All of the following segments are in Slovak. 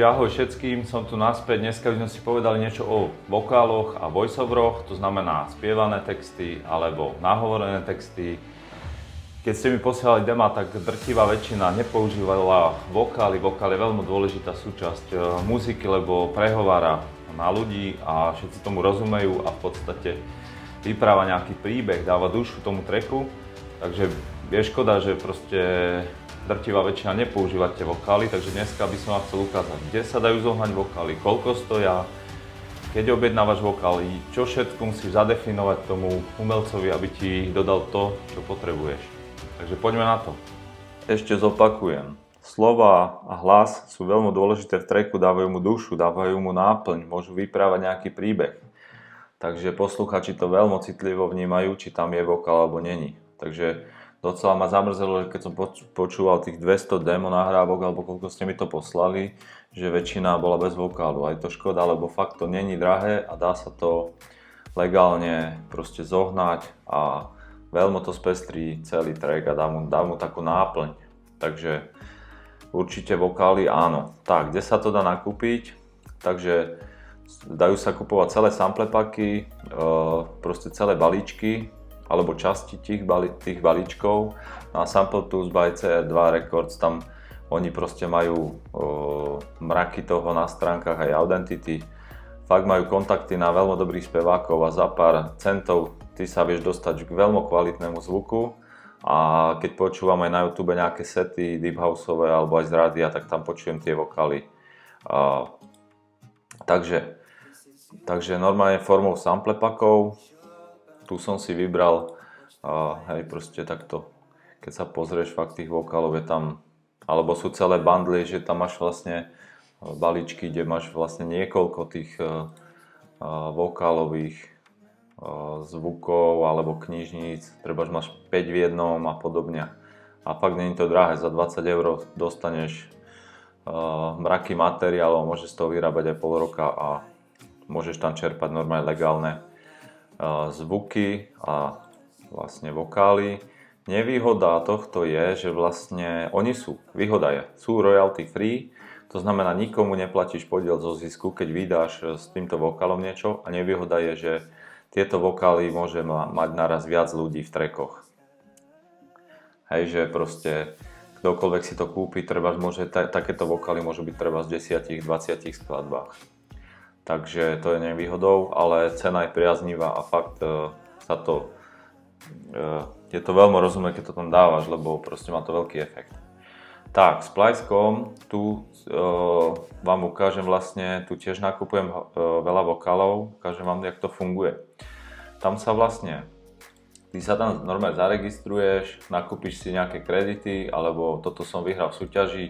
Takže ahoj všetkým, som tu naspäť. Dneska by sme si povedali niečo o vokáloch a voiceoveroch, to znamená spievané texty alebo nahovorené texty. Keď ste mi posielali dema, tak drtivá väčšina nepoužívala vokály. Vokál je veľmi dôležitá súčasť muziky, lebo prehovára na ľudí a všetci tomu rozumejú a v podstate vypráva nejaký príbeh, dáva dušu tomu tracku. Takže je škoda, že proste drtivá väčšina nepoužívate vokály, takže dneska by som vám chcel ukázať, kde sa dajú zohnať vokály, koľko stoja, keď objednávaš vokály, čo všetko musíš zadefinovať tomu umelcovi, aby ti dodal to, čo potrebuješ. Takže poďme na to. Ešte zopakujem. Slova a hlas sú veľmi dôležité v tracku, dávajú mu dušu, dávajú mu náplň, môžu vyprávať nejaký príbeh. Takže posluchači to veľmi citlivo vnímajú, či tam je vokál alebo není. Takže docela ma zamrzelo, že keď som počúval tých 200 demo nahrávok, alebo koľko ste mi to poslali, že väčšina bola bez vokálu. A je to škoda, lebo fakt to není drahé a dá sa to legálne proste zohnať a veľmi to spestrí celý track a dá mu takú náplň. Takže určite vokály áno. Tak, kde sa to dá nakúpiť? Takže dajú sa kupovať celé samplepaky, proste celé balíčky, alebo časti tých balíčkov. Na Sample Tools by CR2 Records, tam oni proste majú mraky toho na stránkach aj Audentity. Fakt majú kontakty na veľmi dobrých spevákov a za pár centov ty sa vieš dostať k veľmi kvalitnému zvuku. A keď počúvam aj na YouTube nejaké sety deep houseové alebo aj z rádia, tak tam počujem tie vokály. Takže normálne formou samplepakov. Tu som si vybral, hej, proste takto, keď sa pozrieš, fakt tých vokálov je tam, alebo sú celé bundly, že tam máš vlastne balíčky, kde máš vlastne niekoľko tých vokálových zvukov alebo knižníc, trebárs máš 5 v jednom a podobne. A fakt nie je to drahé, za 20 € dostaneš mraky materiálov, môžeš z toho vyrábať aj pol roka a môžeš tam čerpať normálne legálne zvuky a vlastne vokály. Nevýhoda tohto je, že vlastne výhoda je, sú royalty free, to znamená nikomu neplatíš podiel zo zisku, keď vydáš s týmto vokálom niečo, a nevýhoda je, že tieto vokály môže mať naraz viac ľudí v trackoch. Hej, že proste kdokoľvek si to kúpi, takéto vokály môžu byť treba z 10-20 skladbách. Takže to je nevýhodou, ale cena je priaznivá a fakt je to veľmi rozumné, keď to tam dávaš, lebo proste má to veľký efekt. Tak, Splice.com, tu vám ukážem vlastne, tu tiež nakupujem veľa vokálov, ukážem vám, jak to funguje. Tam sa vlastne, ty sa tam normálne zaregistruješ, nakúpiš si nejaké kredity, alebo toto som vyhral v súťaži.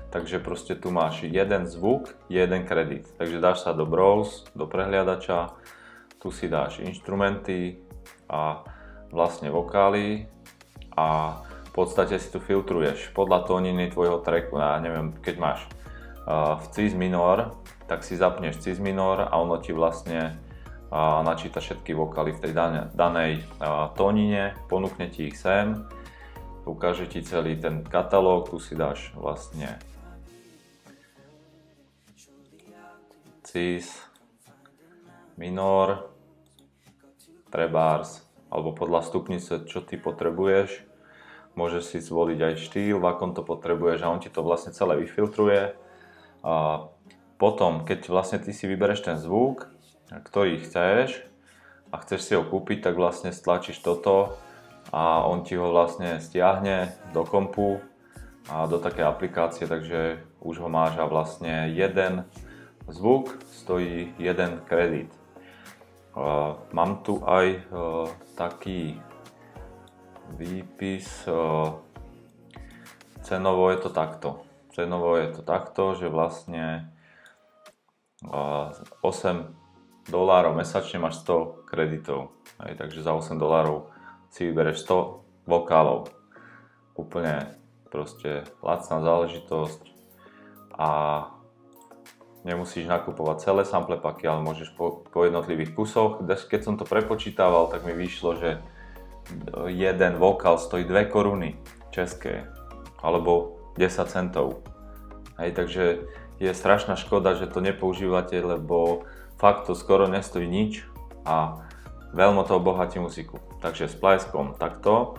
Takže proste tu máš jeden zvuk, jeden kredit. Takže dáš sa do Browse, do prehliadača, tu si dáš inštrumenty a vlastne vokály a v podstate si tu filtruješ podľa tóniny tvojho tracku. Ja neviem, keď máš v cis minor, tak si zapneš cis minor a ono ti vlastne načíta všetky vokály v tej danej tónine, ponúkne ti ich sem, ukáže ti celý ten katalóg, tu si dáš vlastne cis, minor, trebárs, alebo podľa stupnice, čo ty potrebuješ. Môžeš si zvoliť aj štýl, v akom to potrebuješ a on ti to vlastne celé vyfiltruje. A potom, keď vlastne ty si vybereš ten zvuk, ktorý chceš a chceš si ho kúpiť, tak vlastne stlačíš toto a on ti ho vlastne stiahne do kompu a do takej aplikácie, takže už ho máš a vlastne jeden zvuk stojí jeden kredit. Mám tu aj taký výpis, cenovo je to takto. Že vlastne $8 mesačne máš 100 kreditov. Takže za $8 si vybereš 100 vokálov. Úplne proste lacná záležitosť a nemusíš nakupovať celé samplepaky, ale môžeš po jednotlivých kusoch. Keď som to prepočítaval, tak mi vyšlo, že jeden vokál stojí 2 koruny české alebo 10 centov. Hej, takže je strašná škoda, že to nepoužívate, lebo fakt to skoro nestojí nič a veľmi to obohatí muziku. Takže Splice.com takto.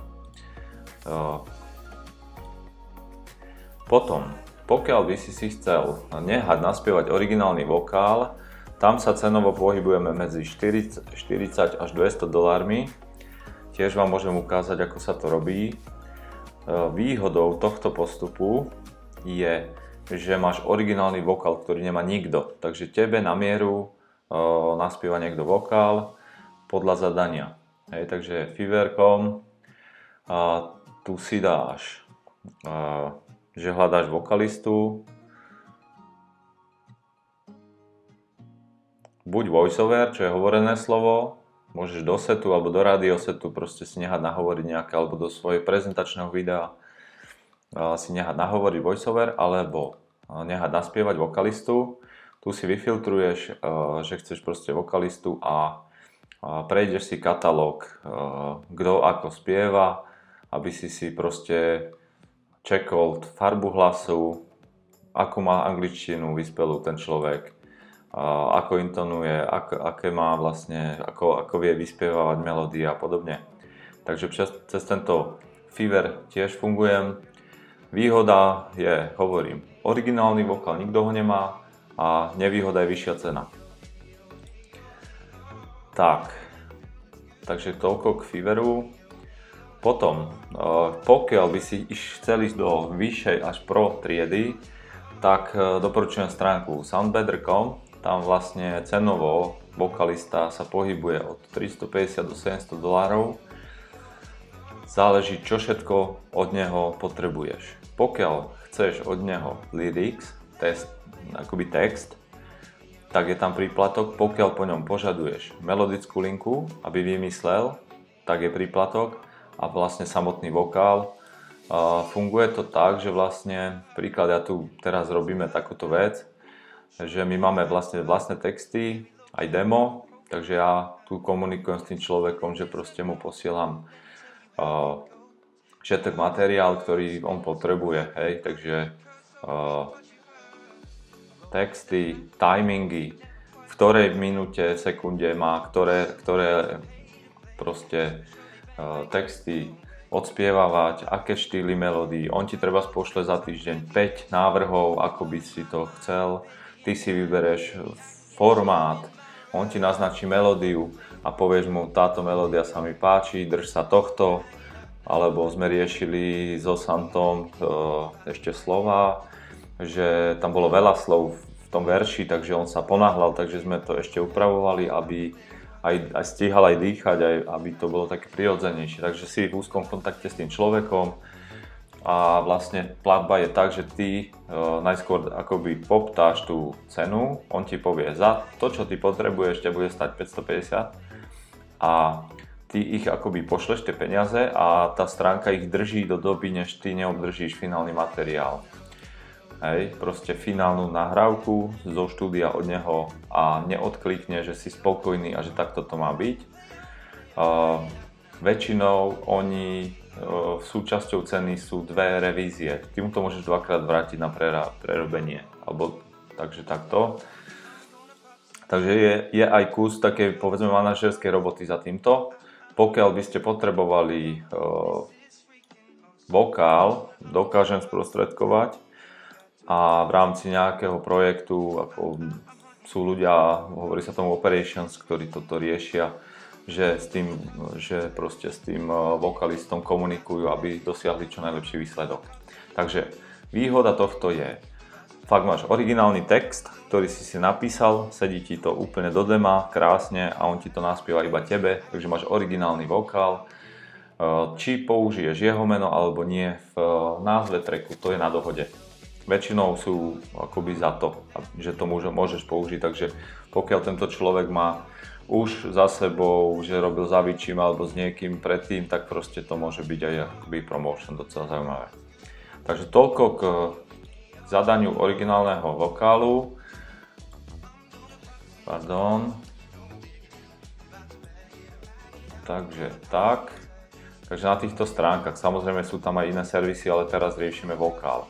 Potom, pokiaľ by si chcel nehať naspievať originálny vokál, tam sa cenovo pohybujeme medzi 40 až $200. Tiež vám môžem ukázať, ako sa to robí. Výhodou tohto postupu je, že máš originálny vokál, ktorý nemá nikto. Takže tebe na mieru naspieva niekto vokál podľa zadania. Hej, takže Fiverr.com, tu si dáš, že hľadáš vokalistu, buď voiceover, čo je hovorené slovo, môžeš do setu alebo do radiosetu proste si nehať nahovoriť nejaké, alebo do svojej prezentačného videa si nehať nahovoriť voiceover, alebo nehať naspievať vokalistu. Tu si vyfiltruješ, že chceš proste vokalistu a prejdeš si katalóg, kto ako spieva, aby si proste čekol farbu hlasu, akú má angličtinu vyspelú ten človek, ako intonuje, aké má vlastne, ako vie vyspievať melódie a podobne. Takže cez tento Fiverr tiež fungujem. Výhoda je, hovorím, originálny vokál, nikto ho nemá a nevýhoda je vyššia cena. Takže toľko k Fiverru. Potom, pokiaľ by si chcel ísť do vyššej až pro triedy, tak doporučujem stránku soundbetter.com. Tam vlastne cenovo vokalista sa pohybuje od $350 do $700. Záleží, čo všetko od neho potrebuješ. Pokiaľ chceš od neho lyrics, akoby text, tak je tam príplatok. Pokiaľ po ňom požaduješ melodickú linku, aby vymyslel, tak je príplatok a vlastne samotný vokál. Funguje to tak, že vlastne, príklad, ja tu teraz robíme takúto vec, že my máme vlastné texty, aj demo, takže ja tu komunikujem s tým človekom, že proste mu posielam všetok materiál, ktorý on potrebuje, hej, takže texty, timingy, v ktorej minúte, sekunde má, ktoré proste texty odspievavať, aké štýly melódií. On ti treba pošle za týždeň 5 návrhov, ako by si to chcel. Ty si vybereš formát, on ti naznačí melódiu a povieš mu, táto melódia sa mi páči, drž sa tohto. Alebo sme riešili so Santom ešte slova, že tam bolo veľa slov v tom verši, takže on sa ponáhľal, takže sme to ešte upravovali, aby aj stíhal aj dýchať, aj aby to bolo také prirodzenejšie. Takže si v úzkom kontakte s tým človekom a vlastne platba je tak, že ty najskôr akoby poptáš tú cenu, on ti povie, za to, čo ty potrebuješ, ťa bude stať 550 a ty ich akoby pošleš tie peniaze a tá stránka ich drží do doby, než ty neobdržíš finálny materiál. Hej, proste finálnu nahrávku zo štúdia od neho a neodklikne, že si spokojný a že takto to má byť. Väčšinou oni súčasťou ceny sú 2 revízie. Ty mu to môžeš 2-krát vrátiť na prerobenie. Alebo takže takto. Takže je aj kus takej, povedzme, manažerskej roboty za týmto. Pokiaľ by ste potrebovali vokál, dokážem sprostredkovať. A v rámci nejakého projektu, ako sú ľudia, hovorí sa tomu operations, ktorí toto riešia, že proste s tým vokalistom komunikujú, aby dosiahli čo najlepší výsledok. Takže výhoda tohto je, fakt máš originálny text, ktorý si napísal, sedí ti to úplne do dema, krásne a on ti to naspieva iba tebe, takže máš originálny vokál. Či použiješ jeho meno alebo nie v názve tracku, to je na dohode. Väčšinou sú akoby za to, že to môžeš použiť, takže pokiaľ tento človek má už za sebou, že robil s Aviciim alebo s niekým predtým, tak proste to môže byť aj akoby promotion, docela zaujímavé. Takže toľko k zadaniu originálneho vokálu. Pardon. Takže tak. Takže na týchto stránkach, samozrejme sú tam aj iné servisy, ale teraz riešime vokál.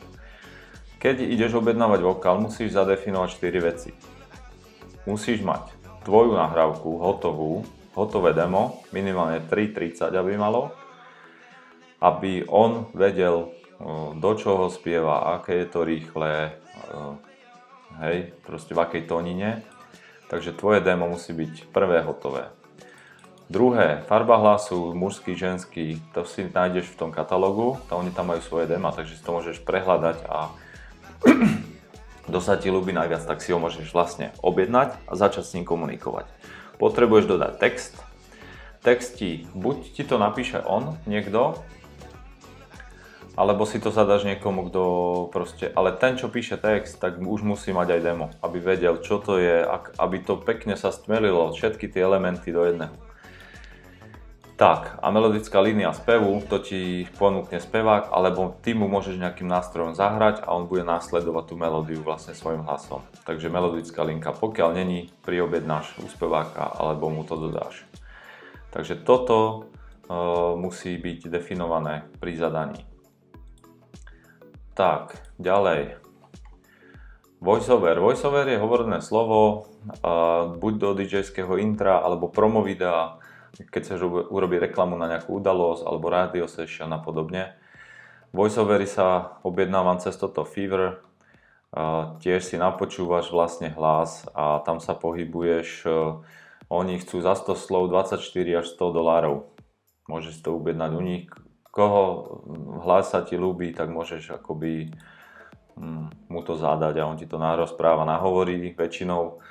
Keď ideš objednávať vokál, musíš zadefinovať 4 veci. Musíš mať tvoju nahrávku hotové demo, minimálne 3:30 aby malo, aby on vedel, do čoho spieva, aké je to rýchle, hej, proste v akej tónine. Takže tvoje demo musí byť prvé hotové. Druhé, farba hlasu, mužský, ženský, to si nájdeš v tom katalógu, oni tam majú svoje dema, takže si to môžeš prehľadať a kto sa ti ľúbi najviac, tak si ho môžeš vlastne objednať a začať s ním komunikovať. Potrebuješ dodať text. Buď ti to napíše on, niekto, alebo si to zadáš niekomu, kto proste, ale ten, čo píše text, tak už musí mať aj demo, aby vedel, čo to je, aby to pekne sa stmelilo, všetky tie elementy do jedného. Tak, a melodická línia spevu, to ti ponúkne spevák, alebo ty mu môžeš nejakým nástrojom zahrať a on bude následovať tú melódiu vlastne svojim hlasom. Takže melodická linka, pokiaľ není, priobjednáš u speváka, alebo mu to dodáš. Takže toto musí byť definované pri zadaní. Tak, ďalej. Voiceover. Voiceover je hovorené slovo, buď do DJ-ského intra, alebo promo videa, keď chceš urobiť reklamu na nejakú udalosť, alebo radio session a podobne. Voiceovery sa objednávam cez toto Fiverr, tiež si napočúvaš vlastne hlas a tam sa pohybuješ, oni chcú za 100 slov 24 až $100. Môžeš to objednať u nich. Koho hlas sa ti ľúbi, tak môžeš akoby mu to zadať a on ti to narozpráva, nahovorí. Väčšinou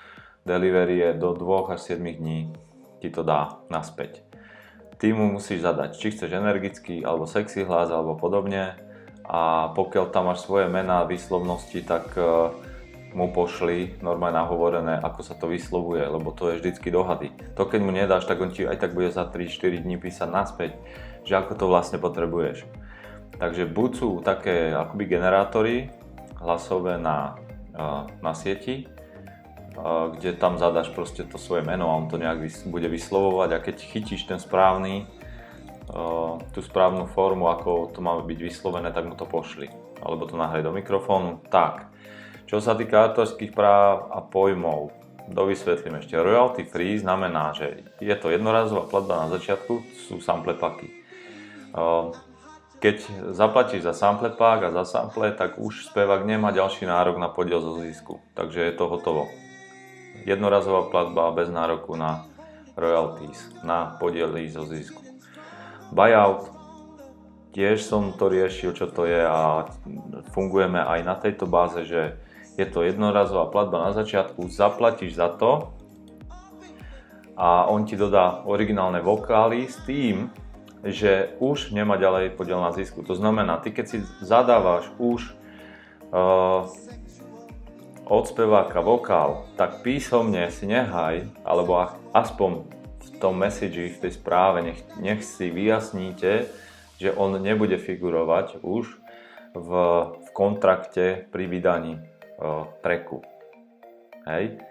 delivery je do 2 až 7 dní ti to dá naspäť. Ty mu musíš zadať, či chceš energický, alebo sexy hlas, alebo podobne. A pokiaľ tam máš svoje mená, výslovnosti, tak mu pošli normálne nahovorené, ako sa to vyslovuje, lebo to je vždycky dohady. To keď mu nedáš, tak on ti aj tak bude za 3-4 dní písať naspäť, že ako to vlastne potrebuješ. Takže buď sú také akoby generátory hlasové na sieti, kde tam zadaš proste to svoje meno a on to nejak bude vyslovovať a keď chytíš ten správny, tú správnu formu, ako to má byť vyslovené, tak mu to pošli. Alebo to nahraj do mikrofónu. Tak, čo sa týka autorských práv a pojmov, dovysvetlím ešte. Royalty free znamená, že je to jednorazová platba na začiatku, sú sample packy. Keď zaplatíš za sample pack a za sample, tak už spevák nemá ďalší nárok na podiel zo zisku. Takže je to hotovo. Jednorazová platba bez nároku na royalties, na podiely zo zisku. Buyout, tiež som to riešil, čo to je a fungujeme aj na tejto báze, že je to jednorazová platba na začiatku, zaplatíš za to a on ti dodá originálne vokály s tým, že už nemá ďalej podiel na zisku. To znamená, ty keď si zadávaš už od speváka vokál, tak písomne si nehaj, alebo aspoň v tom message, v tej správe, nech si vyjasníte, že on nebude figurovať už v kontrakte pri vydaní tracku. Hej?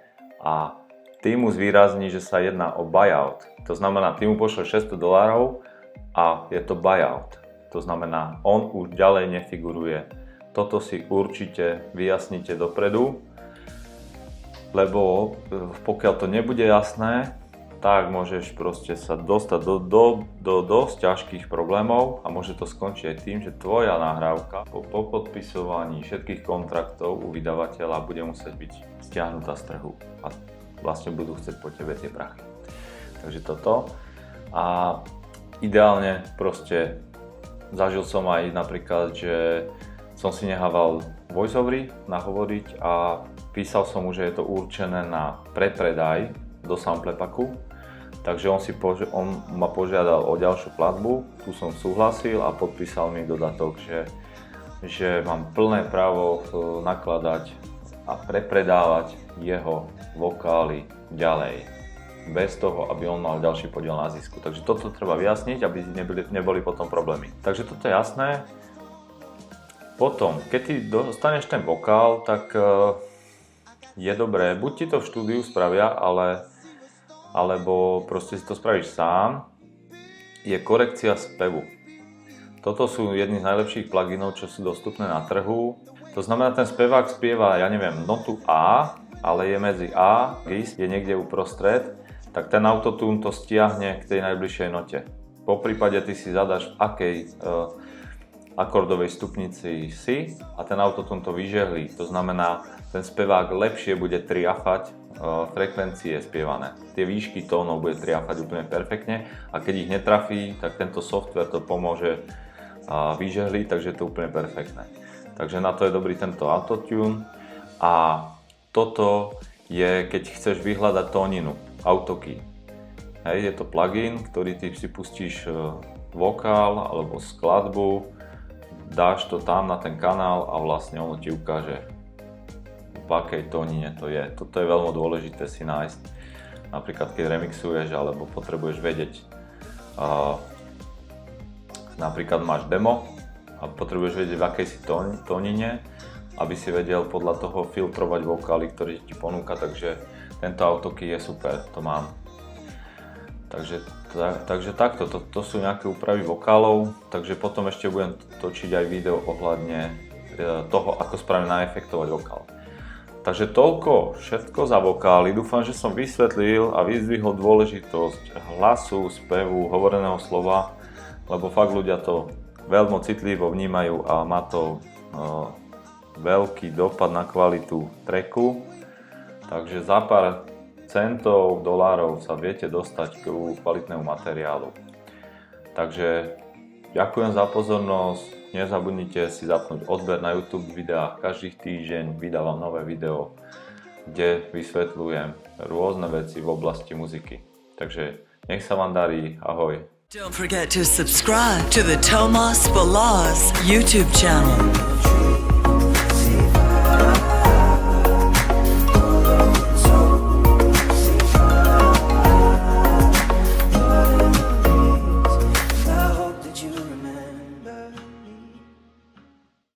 A ty mu zvýrazní, že sa jedná o buyout. To znamená, ty mu pošleš $600 a je to buyout. To znamená, on už ďalej nefiguruje. Toto si určite vyjasnite dopredu, lebo pokiaľ to nebude jasné, tak môžeš proste sa dostať do dosť ťažkých problémov a môže to skončiť aj tým, že tvoja nahrávka po podpisovaní všetkých kontraktov u vydavateľa bude musieť byť stiahnutá z trhu a vlastne budú chcieť po tebe tie prachy. Takže toto. A ideálne proste zažil som aj napríklad, že som si nehával voiceovery nahovoriť a písal som mu, že je to určené na prepredaj do sample packu. Takže on ma požiadal o ďalšiu platbu, tu som súhlasil a podpísal mi dodatok, že mám plné právo nakladať a prepredávať jeho vokály ďalej. Bez toho, aby on mal ďalší podiel na zisku. Takže toto treba vyjasniť, aby neboli potom problémy. Takže toto je jasné. Potom, keď ty dostaneš ten vokál, tak je dobré, buď ti to v štúdiu spravia, alebo proste si to spravíš sám, je korekcia spevu. Toto sú jedni z najlepších pluginov, čo sú dostupné na trhu. To znamená, ten spevák spieva, ja neviem, notu A, ale je medzi A, Gis je niekde uprostred, tak ten autotune to stiahne k tej najbližšej note. Po prípade ty si zadaš, v akej akordovej stupnici si a ten autotune to vyžehlí. To znamená, ten spevák lepšie bude triafať frekvencie spievané. Tie výšky tónov bude triafať úplne perfektne a keď ich netrafí, tak tento software to pomôže vyžehliť, takže je to úplne perfektné. Takže na to je dobrý tento autotune a toto je, keď chceš vyhľadať tóninu, autokey. Hej, je to plugin, ktorý ty si pustíš vokál alebo skladbu, dáš to tam na ten kanál a vlastne ono ti ukáže, v akej tónine to je. Toto je veľmi dôležité si nájsť. Napríklad keď remixuješ alebo potrebuješ vedieť, napríklad máš demo a potrebuješ vedieť, v akej si tónine, aby si vedel podľa toho filtrovať vokály, ktoré ti ponúka, takže tento autokey je super, to mám. Takže takto, to sú nejaké úpravy vokálov, takže potom ešte budem točiť aj video ohľadne toho, ako správne naefektovať vokál. Takže toľko všetko za vokály, dúfam, že som vysvetlil a vyzdvihol dôležitosť hlasu, spevu, hovoreného slova, lebo fakt ľudia to veľmi citlivo vnímajú a má to veľký dopad na kvalitu tracku. Takže za pár centov, dolárov sa viete dostať k kvalitnému materiálu. Takže ďakujem za pozornosť, nezabudnite si zapnúť odber na YouTube videách, každý týždeň vydávam nové video, kde vysvetľujem rôzne veci v oblasti muziky. Takže nech sa vám darí, ahoj. Don't forget to subscribe to the Tomas Balazs YouTube channel.